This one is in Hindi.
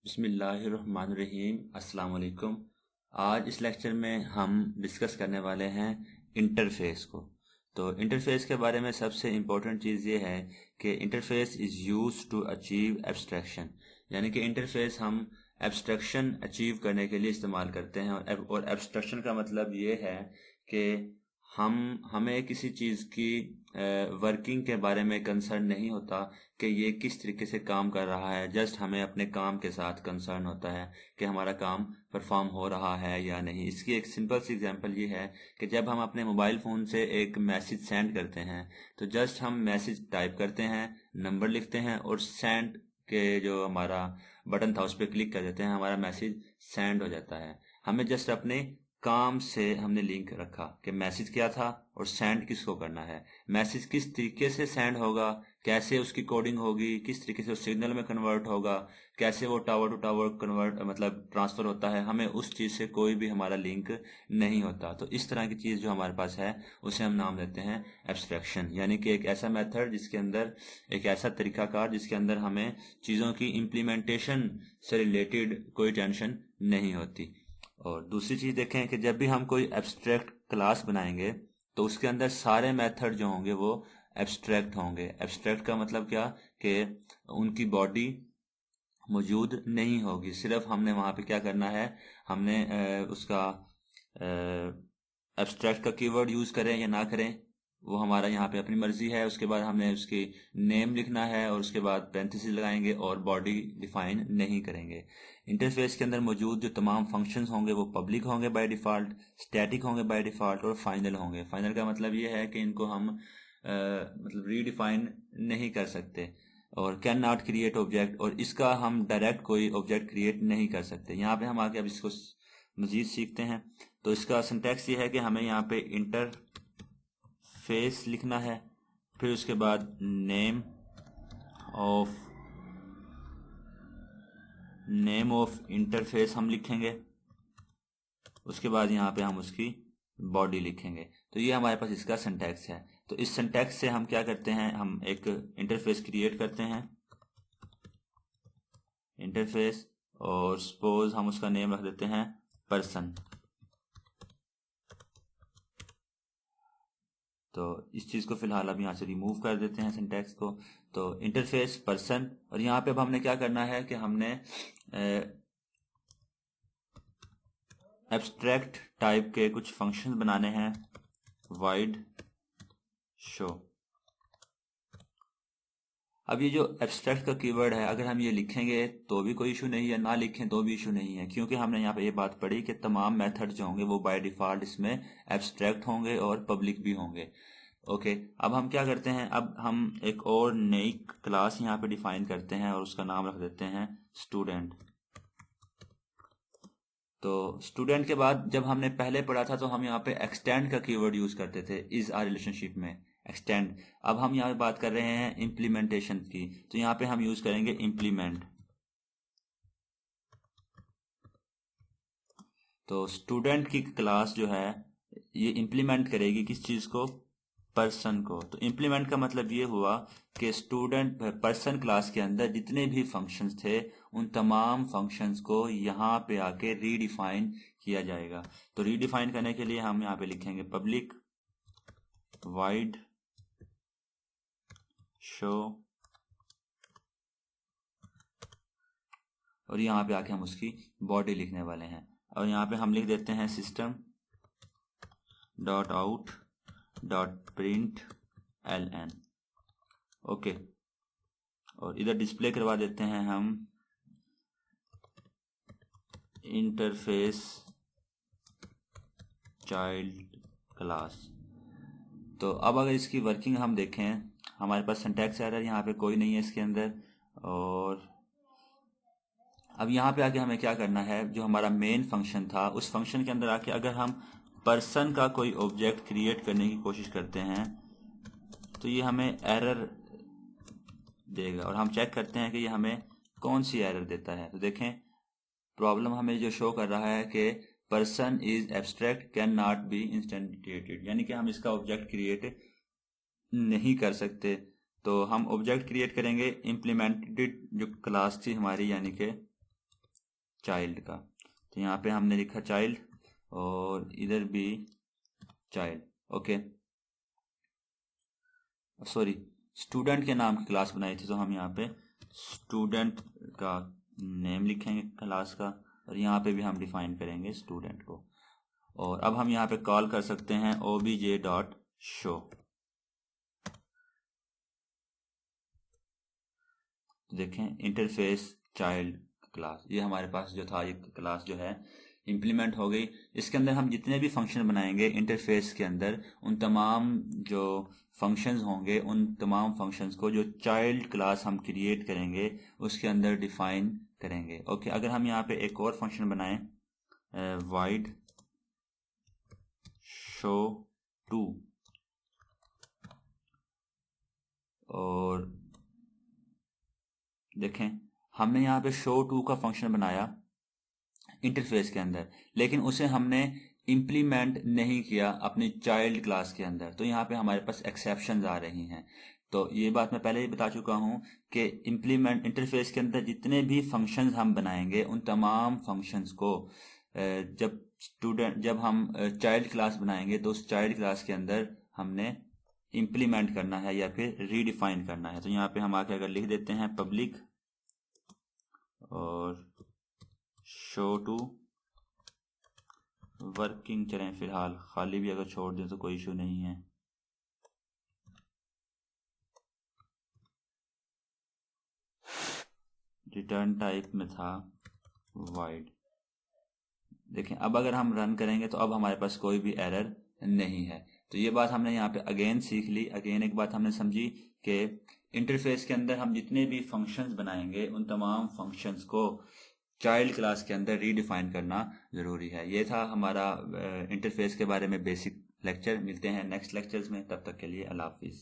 बिस्मिल्लाहिर्रहमानिर्रहीम। अस्सलाम वालेकुम। आज इस लेक्चर में हम डिस्कस करने वाले हैं इंटरफेस को। तो इंटरफेस के बारे में सबसे इम्पोर्टेंट चीज़ ये है कि interface is use to achieve abstraction, यानी कि इंटरफेस हम एब्स्ट्रैक्शन अचीव करने के लिए इस्तेमाल करते हैं। और एब्स्ट्रैक्शन का मतलब ये है कि हमें किसी चीज़ की वर्किंग के बारे में कंसर्न नहीं होता कि ये किस तरीके से काम कर रहा है। जस्ट हमें अपने काम के साथ कंसर्न होता है कि हमारा काम परफॉर्म हो रहा है या नहीं। इसकी एक सिंपल सी एग्जांपल ये है कि जब हम अपने मोबाइल फ़ोन से एक मैसेज सेंड करते हैं तो जस्ट हम मैसेज टाइप करते हैं, नंबर लिखते हैं और सेंड के जो हमारा बटन था उस पर क्लिक कर देते हैं, हमारा मैसेज सेंड हो जाता है। हमें जस्ट अपने काम से हमने लिंक रखा कि मैसेज क्या था और सेंड किसको करना है, मैसेज किस तरीके से सेंड होगा, कैसे उसकी कोडिंग होगी, किस तरीके से वो सिग्नल में कन्वर्ट होगा, कैसे वो टावर टू टावर कन्वर्ट मतलब ट्रांसफ़र होता है। हमें उस चीज़ से कोई भी हमारा लिंक नहीं होता। तो इस तरह की चीज़ जो हमारे पास है उसे हम नाम देते हैं एब्स्ट्रैक्शन, यानी कि एक ऐसा मेथड जिसके अंदर, एक ऐसा तरीकाकार जिसके अंदर हमें चीज़ों की इम्प्लीमेंटेशन से रिलेटेड कोई टेंशन नहीं होती। और दूसरी चीज़ देखें कि जब भी हम कोई एब्स्ट्रैक्ट क्लास बनाएंगे तो उसके अंदर सारे मेथड जो होंगे वो एब्स्ट्रैक्ट होंगे। एब्स्ट्रैक्ट का मतलब क्या कि उनकी बॉडी मौजूद नहीं होगी, सिर्फ हमने वहाँ पे क्या करना है, हमने उसका एब्स्ट्रैक्ट का कीवर्ड यूज़ करें या ना करें वो हमारा यहाँ पे अपनी मर्जी है। उसके बाद हमने उसकी नेम लिखना है और उसके बाद पैरेंथेसिस लगाएंगे और बॉडी डिफाइन नहीं करेंगे। इंटरफेस के अंदर मौजूद जो तमाम फंक्शंस होंगे वो पब्लिक होंगे बाय डिफ़ॉल्ट, स्टैटिक होंगे बाय डिफ़ॉल्ट और फाइनल होंगे। फाइनल का मतलब ये है कि इनको हम मतलब रीडिफाइन नहीं कर सकते। और कैन नॉट क्रिएट ऑब्जेक्ट, और इसका हम डायरेक्ट कोई ऑब्जेक्ट क्रिएट नहीं कर सकते। यहाँ पे हम आके अब इसको मजीद सीखते हैं। तो इसका सिंटैक्स ये है कि हमें यहाँ पे इंटरफेस लिखना है, फिर उसके बाद ऑफ नेम ऑफ इंटरफेस हम लिखेंगे, उसके बाद यहाँ पे हम उसकी बॉडी लिखेंगे। तो ये हमारे पास इसका सिंटैक्स है। तो इस सिंटैक्स से हम क्या करते हैं, हम एक इंटरफेस क्रिएट करते हैं, इंटरफेस, और सपोज हम उसका नेम रख देते हैं पर्सन। तो इस चीज़ को फिलहाल अब यहाँ से रिमूव कर देते हैं सिंटैक्स को। तो इंटरफेस पर्सन, और यहाँ पे अब हमने क्या करना है कि हमने एब्स्ट्रैक्ट टाइप के कुछ फंक्शंस बनाने हैं, वाइड शो। अब ये जो एब्स्ट्रैक्ट का कीवर्ड है, अगर हम ये लिखेंगे तो भी कोई इशू नहीं है, ना लिखें तो भी इशू नहीं है, क्योंकि हमने यहाँ पे ये बात पढ़ी कि तमाम मेथड जो होंगे वो बाय डिफ़ॉल्ट इसमें एब्स्ट्रैक्ट होंगे और पब्लिक भी होंगे। ओके, अब हम क्या करते हैं, अब हम एक और नई क्लास यहाँ पे डिफाइन करते हैं और उसका नाम रख देते हैं स्टूडेंट। तो स्टूडेंट के बाद जब हमने पहले पढ़ा था तो हम यहाँ पे एक्सटेंड का कीवर्ड यूज करते थे इज आर रिलेशनशिप में, एक्सटेंड। अब हम यहाँ पे बात कर रहे हैं इम्प्लीमेंटेशन की, तो यहाँ पे हम यूज करेंगे इम्प्लीमेंट। तो स्टूडेंट की क्लास जो है ये इम्प्लीमेंट करेगी किस चीज को, पर्सन को। तो इम्प्लीमेंट का मतलब ये हुआ कि स्टूडेंट पर्सन क्लास के अंदर जितने भी फंक्शंस थे उन तमाम फंक्शंस को यहाँ पे आके रीडिफाइन किया जाएगा। तो रीडिफाइन करने के लिए हम यहाँ पे लिखेंगे पब्लिक वाइड शो, और यहाँ पे आके हम उसकी बॉडी लिखने वाले हैं। और यहाँ पे हम लिख देते हैं system dot out dot print LN। Okay, और इधर डिस्प्ले करवा देते हैं हम इंटरफेस चाइल्ड क्लास। तो अब अगर इसकी वर्किंग हम देखें, हमारे पास सिंटैक्स एरर यहाँ पे कोई नहीं है इसके अंदर। और अब यहाँ पे आके हमें क्या करना है, जो हमारा मेन फंक्शन था उस फंक्शन के अंदर आके अगर हम पर्सन का कोई ऑब्जेक्ट क्रिएट करने की कोशिश करते हैं तो ये हमें एरर देगा, और हम चेक करते हैं कि ये हमें कौन सी एरर देता है। तो देखें प्रॉब्लम हमें जो शो कर रहा है कि person is abstract can not be instantiated, यानी कि हम इसका ऑब्जेक्ट क्रिएट नहीं कर सकते। तो हम ऑब्जेक्ट क्रिएट करेंगे इम्प्लीमेंटेड जो क्लास थी हमारी, यानी कि चाइल्ड का। तो यहाँ पे हमने लिखा चाइल्ड और इधर भी चाइल्ड। ओके, सॉरी, स्टूडेंट के नाम की क्लास बनाई थी, तो हम यहाँ पे स्टूडेंट का नेम लिखेंगे क्लास का, और यहाँ पे भी हम डिफाइन करेंगे स्टूडेंट को। और अब हम यहाँ पे कॉल कर सकते हैं obj.show। तो देखें इंटरफेस चाइल्ड क्लास, ये हमारे पास जो था, ये क्लास जो है इम्प्लीमेंट हो गई। इसके अंदर हम जितने भी फंक्शन बनाएंगे इंटरफेस के अंदर, उन तमाम जो फंक्शंस होंगे, उन तमाम फंक्शंस को जो चाइल्ड क्लास हम क्रिएट करेंगे उसके अंदर डिफाइन करेंगे। ओके, अगर हम यहाँ पे एक और फंक्शन बनाएं void show2, और देखें हमने यहाँ पे show2 का फंक्शन बनाया इंटरफेस के अंदर, लेकिन उसे हमने इम्प्लीमेंट नहीं किया अपनी चाइल्ड क्लास के अंदर, तो यहाँ पे हमारे पास एक्सेप्शंस आ रही हैं। तो ये बात मैं पहले ही बता चुका हूँ कि इम्प्लीमेंट इंटरफेस के अंदर जितने भी फंक्शंस हम बनाएंगे, उन तमाम फंक्शंस को जब हम चाइल्ड क्लास बनाएंगे तो उस चाइल्ड क्लास के अंदर हमने इम्प्लीमेंट करना है या फिर रीडिफाइन करना है। तो यहाँ पे हम आके अगर लिख देते हैं पब्लिक और show2 वर्किंग चलें, फिलहाल खाली भी अगर छोड़ दें तो कोई इशू नहीं है। रिटर्न टाइप में था void। देखें अब अगर हम रन करेंगे तो अब हमारे पास कोई भी एरर नहीं है। तो ये बात हमने यहाँ पे अगेन सीख ली। अगेन एक बात हमने समझी कि इंटरफेस के अंदर हम जितने भी फंक्शंस बनाएंगे, उन तमाम फंक्शंस को चाइल्ड क्लास के अंदर रीडिफाइन करना ज़रूरी है। ये था हमारा इंटरफेस के बारे में बेसिक लेक्चर। मिलते हैं नेक्स्ट लेक्चर्स में, तब तक के लिए अल्लाह हाफिज़।